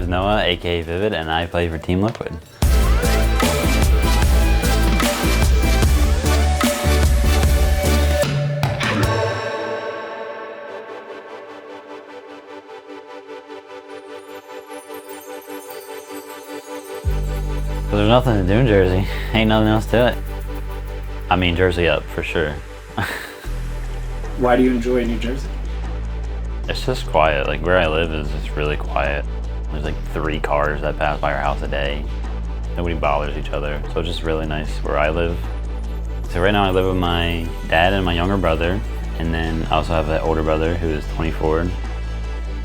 name's Noah, aka Vivid, and I play for Team Liquid. So there's nothing to do in Jersey. Ain't nothing else to it. I mean, Jersey up for sure. Why do you enjoy New Jersey? It's just quiet. Like where I live is just really quiet. There's like 3 cars that pass by our house a day. Nobody bothers each other. So it's just really nice where I live. So right now I live with my dad and my younger brother. And then I also have an older brother who is 24.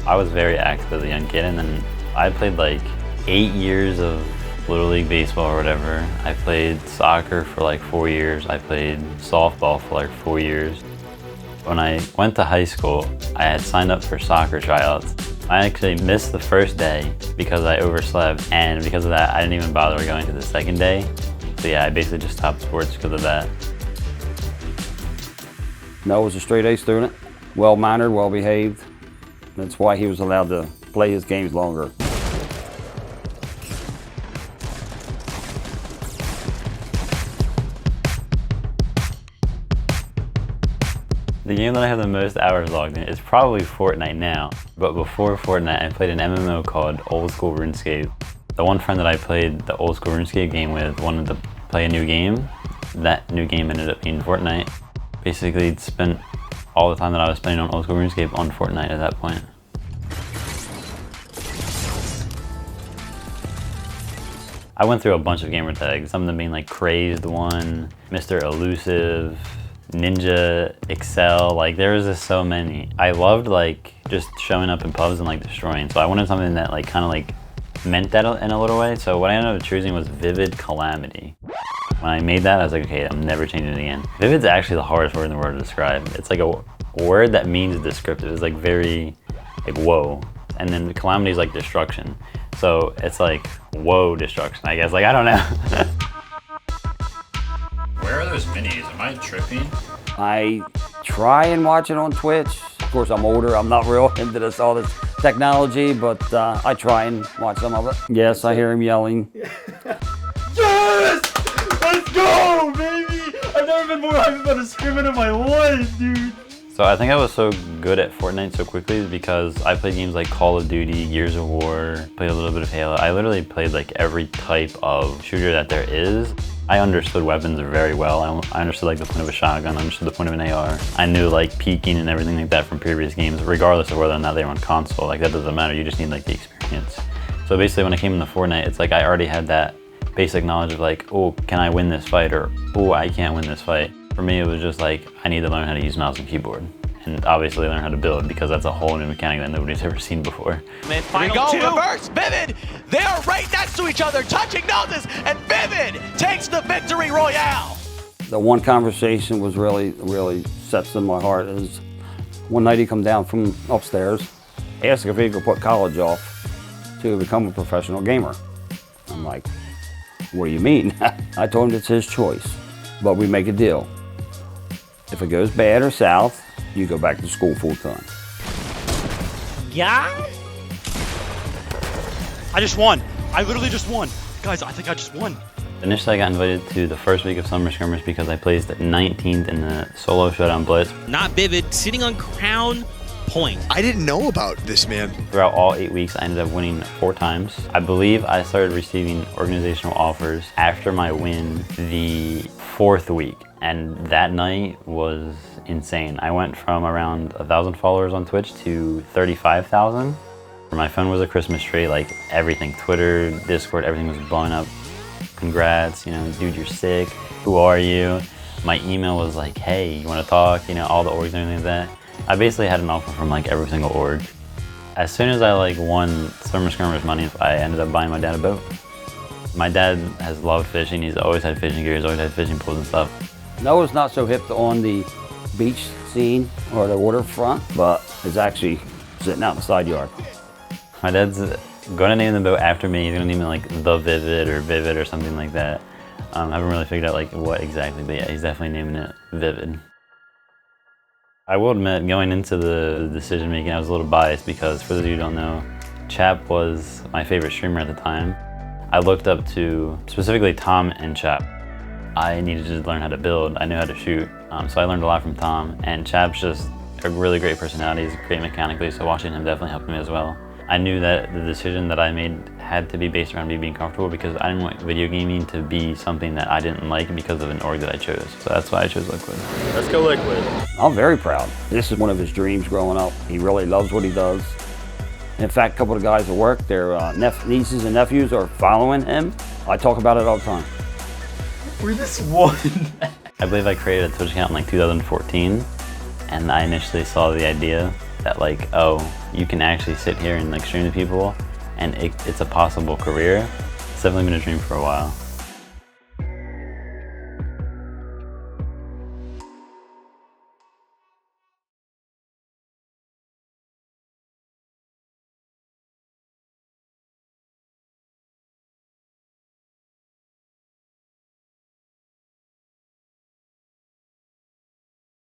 I was very active as a young kid, and then I played like 8 years of Little League baseball or whatever. I played soccer for like 4 years. I played softball for like 4 years. When I went to high school, I had signed up for soccer tryouts. I actually missed the first day because I overslept, and because of that, I didn't even bother going to the second day. So yeah, I basically just stopped sports because of that. Noah was a straight A student, well-mannered, well-behaved. That's why he was allowed to play his games longer. The game that I have the most hours logged in is probably Fortnite now, but before Fortnite, I played an MMO called Old School RuneScape. The one friend that I played the Old School RuneScape game with wanted to play a new game. That new game ended up being Fortnite. Basically, spent all the time that I was spending on Old School RuneScape on Fortnite at that point. I went through a bunch of gamer tags, some of them being like Crazed One, Mr. Elusive, Ninja, Excel, like there was just so many. I loved like just showing up in pubs and like destroying. So I wanted something that like kind of like meant that in a little way. So what I ended up choosing was Vivid Calamity. When I made that, I was like, okay, I'm never changing it again. Vivid's actually the hardest word in the world to describe. It's like a word that means descriptive. It's like very like whoa. And then Calamity is like destruction. So it's like whoa destruction, I guess. Like I don't know. Where are those minis? Am I tripping? I try and watch it on Twitch. Of course, I'm older. I'm not real into all this technology, but I try and watch some of it. Yes, I hear him yelling. Yes! Let's go, baby! I've never been more hyped about a scrimmage in my life, dude. So I think I was so good at Fortnite so quickly because I played games like Call of Duty, Gears of War, played a little bit of Halo. I literally played like every type of shooter that there is. I understood weapons very well. I understood like the point of a shotgun, I understood the point of an AR. I knew like peeking and everything like that from previous games, regardless of whether or not they were on console. Like that doesn't matter, you just need like the experience. So basically when I came into Fortnite, it's like I already had that basic knowledge of like, oh, can I win this fight? Or, oh, I can't win this fight. For me, it was just like, I need to learn how to use mouse and keyboard. And obviously learn how to build because that's a whole new mechanic that nobody's ever seen before. Final two. Reverse, Vivid! They are right next to each other, touching noses, and Vivid takes the victory royale! The one conversation was really sets in my heart is one night he come down from upstairs, asked if he could put college off to become a professional gamer. I'm like, what do you mean? I told him it's his choice, but we make a deal. If it goes bad or south, you go back to school full time. Yeah? I just won. I literally just won. Guys, I think I just won. Initially, I got invited to the first week of Summer Skirmish because I placed 19th in the solo showdown blitz. Not Vivid, sitting on Crown Point. I didn't know about this, man. Throughout all 8 weeks, I ended up winning 4 times. I believe I started receiving organizational offers after my win the 4th week. And that night was insane. I went from around 1,000 followers on Twitch to 35,000. My phone was a Christmas tree, like everything, Twitter, Discord, everything was blowing up. Congrats, you know, dude, you're sick. Who are you? My email was like, hey, you wanna talk? You know, all the orgs and everything like that. I basically had an offer from like every single org. As soon as I like won Summer Skirmish money, I ended up buying my dad a boat. My dad has loved fishing. He's always had fishing gear, he's always had fishing poles and stuff. Noah's not so hip on the beach scene or the waterfront, but is actually sitting out in the side yard. My dad's gonna name the boat after me. He's gonna name it like The Vivid or something like that. I haven't really figured out like what exactly, but yeah, he's definitely naming it Vivid. I will admit, going into the decision making, I was a little biased because for those of you who don't know, Chap was my favorite streamer at the time. I looked up to specifically Tom and Chap. I needed to learn how to build. I knew how to shoot, so I learned a lot from Tom. And Chap's just a really great personality. He's great mechanically, so watching him definitely helped me as well. I knew that the decision that I made had to be based around me being comfortable because I didn't want video gaming to be something that I didn't like because of an org that I chose. So that's why I chose Liquid. Let's go Liquid. I'm very proud. This is one of his dreams growing up. He really loves what he does. In fact, a couple of guys at work, their nieces and nephews are following him. I talk about it all the time. We just won. I believe I created a Twitch account in like 2014, and I initially saw the idea that like, oh, you can actually sit here and like stream to people, and it's a possible career. It's definitely been a dream for a while.